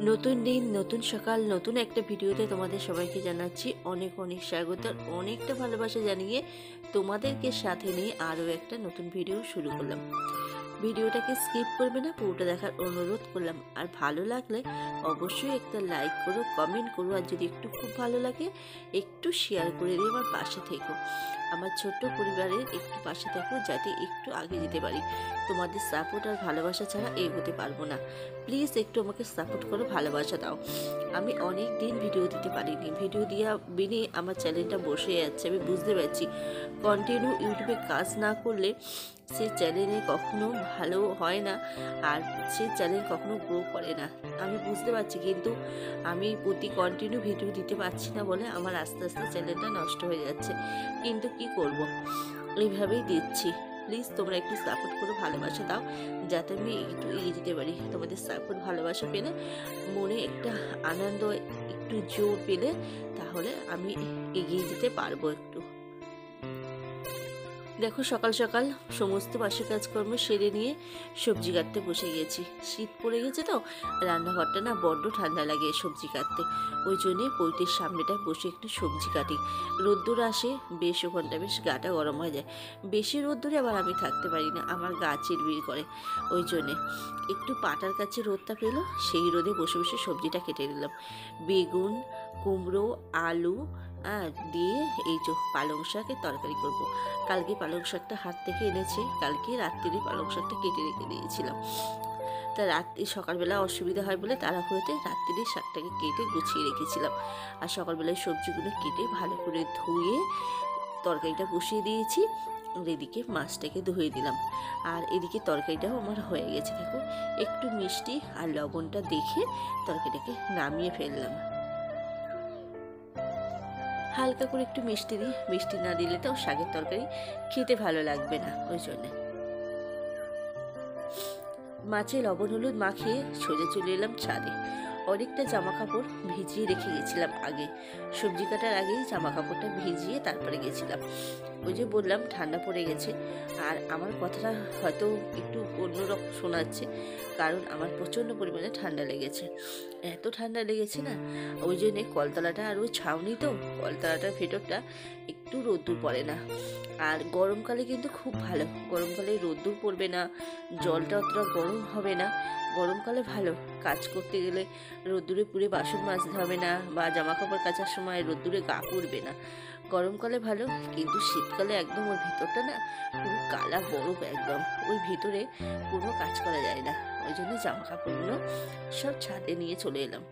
নতুন দিন, নতুন সকাল, নতুন একটা ভিডিওতে তোমাদের সবাইকে জানাচ্ছি অনেক অনেক স্বাগত। অনেকটা ভালোবাসা জানিয়ে তোমাদেরকে সাথে নিয়ে আরও একটা নতুন ভিডিও শুরু করলাম। ভিডিওটাকে স্কিপ করবে না, পুরোটা দেখার অনুরোধ করলাম। আর ভালো লাগলে অবশ্যই একটা লাইক করো, কমেন্ট করো, আর যদি একটু খুব ভালো লাগে একটু শেয়ার করে দিয়ে আমার পাশে থেকো। আমার ছোট্ট পরিবারের একটু পাশে থাকো, যাতে একটু আগে যেতে পারি। তোমাদের সাপোর্ট আর ভালোবাসা ছাড়া এগোতে পারবো না। প্লিজ একটু আমাকে সাপোর্ট করো, ভালোবাসা দাও। আমি অনেক দিন ভিডিও দিতে পারিনি, ভিডিও দেওয়া বিনে আমার চ্যানেলটা বসে যাচ্ছে। আমি বুঝতে পারছি কন্টিনিউ ইউটিউবে কাজ না করলে সেই চ্যানেলে কখনো ভালো হয় না, আর সেই চ্যানেল কখনো গ্রো করে না। আমি বুঝতে পারছি, কিন্তু আমি প্রতি কন্টিনিউ ভিডিও দিতে পারছি না বলে আমার আস্তে আস্তে চ্যানেলটা নষ্ট হয়ে যাচ্ছে। কিন্তু কি করব, এইভাবেই দিচ্ছি। প্লিজ তোমরা একটু সাপোর্ট করো, ভালোবাসা দাও, যাতে আমি একটু এগিয়ে যেতে পারি। তোমাদের সাপোর্ট ভালোবাসা পেলে মনে একটা আনন্দ, একটু জোর পেলে তাহলে আমি এগিয়ে যেতে পারবো একটু। দেখো, সকাল সকাল সমস্ত বাসি কাজকর্ম সেরে নিয়ে সবজি কাটতে বসে গেছি। শীত পড়ে গেছে তো, রান্নাঘরটা না বড্ড ঠান্ডা লাগে সবজি কাটতে। ওই জন্যে পৈতের সামনেটায় বসে একটু সবজি কাটি। রোদ্দুর আসে বেশ, ওখানটা বেশ গাটা গরম হয়ে যায়। বেশি রোদ্দুরে আবার আমি থাকতে পারি না, আমার গা চিরবির করে। ওই জন্যে একটু পাটার কাছে রোদটা পেলো, সেই রোদে বসে বসে সবজিটা কেটে নিলাম। বেগুন, কুমড়ো, আলু দিয়ে এই যে পালং শাকের তরকারি করব। কালকে পালং শাকটা হাট থেকে এনেছে, কালকে রাত্রিরে পালং শাকটা কেটে রেখে দিয়েছিলাম। তা রাত্রি সকালবেলা অসুবিধা হয় বলে তাড়াহুড়োতে রাত্রিরে শাকটাকে কেটে গুছিয়ে রেখেছিলাম। আর সকালবেলায় সবজিগুলো কেটে ভালো করে ধুয়ে তরকারিটা বসিয়ে দিয়েছি। আর এদিকে মাছটাকে ধুয়ে দিলাম। আর এদিকে তরকারিটাও আমার হয়ে গেছে। দেখো, একটু মিষ্টি আর লবণটা দেখে তরকারিটাকে নামিয়ে ফেললাম। হালকা করে একটু মিষ্টি দিই, মিষ্টি না দিলে তো শাকের তরকারি খেতে ভালো লাগবে না। ওই জন্যে মাছে লবণ হলুদ মাখিয়ে সোজা চলে এলাম ছাদে। অনেকটা জামা কাপড় ভিজিয়ে রেখে গেছিলাম আগে, সবজি কাটার আগেই জামা কাপড়টা ভিজিয়ে তারপরে গেছিলাম। ওই যে বললাম ঠান্ডা পড়ে গেছে। আর আমার কথাটা হয়তো একটু অন্যরকম শোনাচ্ছে, কারণ আমার প্রচণ্ড পরিমাণে ঠান্ডা লেগেছে। এত ঠান্ডা লেগেছে না, ওই জন্যে কলতলাটা আর ওই ছাউনি তো, কলতলাটার ভেতরটা একটু রোদ্দুর পড়ে না। আর গরমকালে কিন্তু খুব ভালো, গরমকালে রোদ্দুর পড়বে না, জলটা অতটা গরম হবে না। গরমকালে ভালো, কাজ করতে গেলে রোদ্দুরে পুড়ে বাসন মাজতে হবে না, বা জামা কাপড় কাচার সময় রোদ্দুরে গা পুড়বে না। গরমকালে ভালো, কিন্তু শীতকালে একদম ওই ভিতরটা না পুরো কালা বরফ একদম, ওই ভিতরে পুরো কাজ করা যায় না। ওই জন্য জামা কাপড়গুলো সব ছাদে নিয়ে চলে এলাম।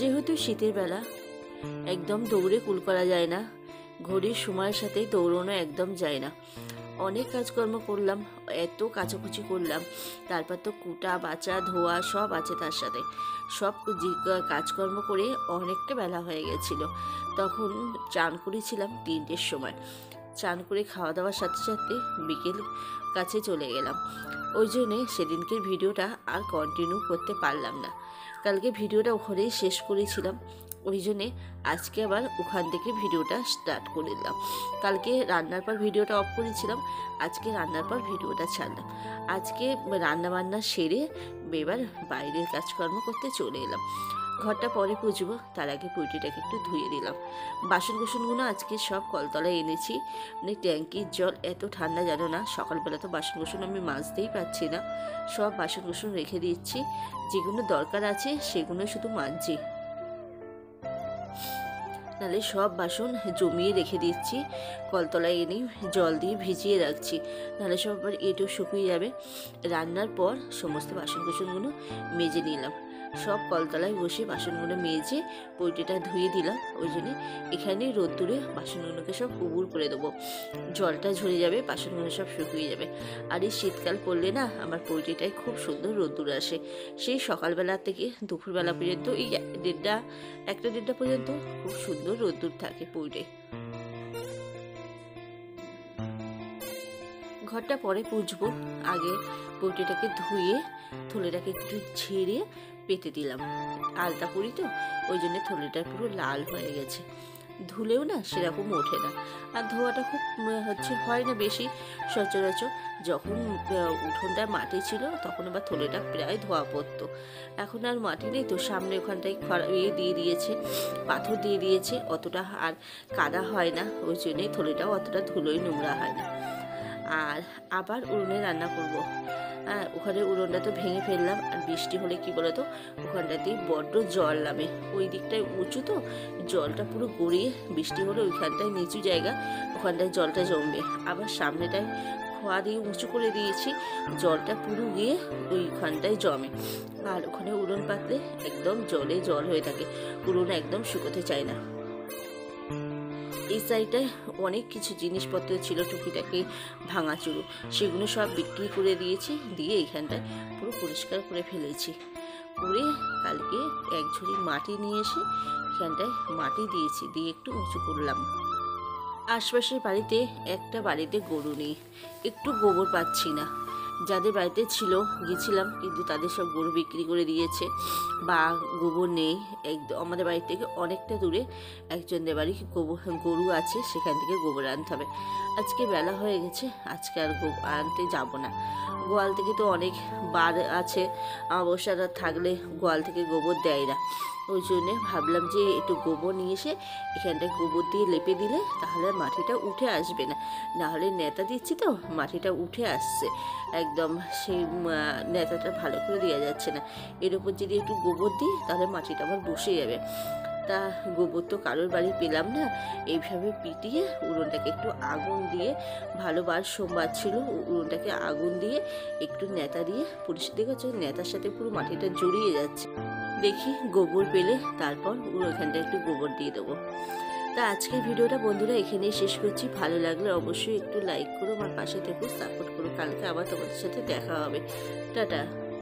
যেহেতু শীতের বেলা একদম দৌড়ে কুল করা যায় না, ঘড়ির সময়ের সাথে দৌড়ানো একদম যায় না। অনেক কাজকর্ম করলাম, এত কাচাকুচি করলাম, তারপর তো কুটা বাচা ধোয়া সব আছে তার সাথে। সব কাজকর্ম করে অনেকটা বেলা হয়ে গেছিল। তখন চান করেছিলাম 3টের সময়। চান করে খাওয়া দাওয়ার সাথে সাথে বিকেল কাছে চলে গেলাম। ওই জন্যে সেদিনকের ভিডিওটা আর কন্টিনিউ করতে পারলাম না। কালকে ভিডিওটা ওখানেই শেষ করেছিলাম, ওই জন্যে আজকে আবার ওখান থেকে ভিডিওটা স্টার্ট করে দিলাম। কালকে রান্নার পর ভিডিওটা অফ করেছিলাম, আজকে রান্নার পর ভিডিওটা ছাড়লাম। আজকে রান্না বান্না সেরে এবার বাইরের কাজকর্ম করতে চলে এলাম। ঘরটা পরে পুজবো, তার আগে পুঁটিটাকে একটু ধুয়ে দিলাম। বাসন কুসনগুলো আজকে সব কলতলায় এনেছি, মানে ট্যাঙ্কির জল এত ঠান্ডা জানো না। সকালবেলা তো বাসন কুসন আমি মাজতেই পারছি না, সব বাসন কুসন রেখে দিচ্ছি, যেগুলো দরকার আছে সেগুলো শুধু মাজছি, নাহলে সব বাসন জমিয়ে রেখে দিচ্ছি। কলতলায় এনে জল দিয়ে ভিজিয়ে রাখছি, নাহলে সব আবার এঁটো শুকিয়ে যাবে। রান্নার পর সমস্ত বাসন কুসনগুলো মেজে নিলাম, সব কলতলায় বসে বাসনগুলো মেজে পৈটিটা ধুয়ে দিলাম। ওই জন্যে এখানে রোদ্দুরে বাসনগুলোকে সব উবুর করে দেবো, জলটা ঝরে যাবে, বাসনগুলো সব শুকিয়ে যাবে। আর এই শীতকাল পড়লে না আমার পৈটিটায় খুব সুন্দর রোদ্দুর আসে। সেই সকালবেলা থেকে দুপুরবেলা পর্যন্ত, এই 1টা পর্যন্ত খুব সুন্দর রোদ্দুর থাকে পৈটে। ঘরটা পরে পুজবো, আগে পৈটিটাকে ধুয়ে থলেটাকে একটু ঝেড়ে পেতে দিলাম। আলতা করি তো, ওই জন্য থলেটা পুরো লাল হয়ে গেছে। ধুলেও না সেরকম ওঠে না, আর ধোয়াটা খুব হয় না বেশি সচরাচর। যখন উঠোনটা মাটি ছিল তখন আবার থলেটা প্রায় ধোয়া পড়তো। এখন আর মাটি নেই তো, সামনে ওখানটায় দিয়ে দিয়েছে, পাথর দিয়ে দিয়েছে, অতটা আর কাদা হয় না, ওই জন্যই থলেটাও অতটা ধুলোই নোংরা হয় না। আর আবার উনুনে রান্না করব। ওখানে উনুনটা তো ভেঙে ফেললাম, আর বৃষ্টি হলে কি বলতো ওখানটাতেই বড্ড জল নামে, ওই দিকটায় উঁচু তো, জলটা পুরো গড়িয়ে বৃষ্টি হলে ওইখানটায় নিচু জায়গা, ওখানটায় জলটা জমবে। আবার সামনেটায় খোয়া দিয়ে উঁচু করে দিয়েছি, জলটা পুরো গিয়ে ওইখানটায় জমে। আর ওখানে উনুন পাতলে একদম জলে জল হয়ে থাকে, উনুন একদম শুকোতে চায় না। এই সাইডটায় অনেক কিছু জিনিসপত্র ছিল টুকিটাকি ভাঙাচুরো, সেগুলো সব বিক্রি করে দিয়েছি, দিয়ে এইখানটায় পুরো পরিষ্কার করে ফেলেছি। করে কালকে এক ঝুড়ি মাটি নিয়ে এসে এখানটায় মাটি দিয়েছি, দিয়ে একটু উঁচু করলাম। আশপাশের বাড়িতে একটা বাড়িতে গরু নেই, একটু গোবর পাচ্ছি না। যাদের বাড়িতে ছিল গেছিলাম, কিন্তু তাদের সব গরু বিক্রি করে দিয়েছে বা গোবর নেই। আমাদের বাড়ি থেকে অনেকটা দূরে একজনের বাড়ি গরু আছে, সেখান থেকে গোবর আনতে হবে। আজকে বেলা হয়ে গেছে, আজকে আর আনতে যাব না। গোয়াল থেকে তো অনেক বার আছে, অবসাদা থাকলে গোয়াল থেকে গোবর দেয় না, ওই জন্যে ভাবলাম যে একটু গোবর নিয়ে এসে এখানটায় গোবর দিয়ে লেপে দিলে তাহলে মাটিটা উঠে আসবে না। নাহলে নেতা দিচ্ছি তো মাটিটা উঠে আসছে একদম, সেই নেতাটা ভালো করে দেওয়া যাচ্ছে না। এর উপর যদি একটু গোবর দিই তাহলে মাটিটা আবার বসে যাবে। তা গোবর তো কারোর বাড়ি পেলাম না, এইভাবে পিটিয়ে উনুনটাকে একটু আগুন দিয়ে, ভালোবার সোমবার ছিল, উনুনটাকে আগুন দিয়ে একটু নেতা দিয়ে পরিষ্কার করছে, নেতার সাথে পুরো মাটিটা জড়িয়ে যাচ্ছে। দেখি গোবর পেলে তারপর ওখানটা একটু গোবর দিয়ে দেবো। তা আজকের ভিডিওটা বন্ধুরা এখানেই শেষ করছি। ভালো লাগলে অবশ্যই একটু লাইক করো, আমার পাশে থেকো, সাপোর্ট করো। কালকে আবার তোমাদের সাথে দেখা হবে। টাটা।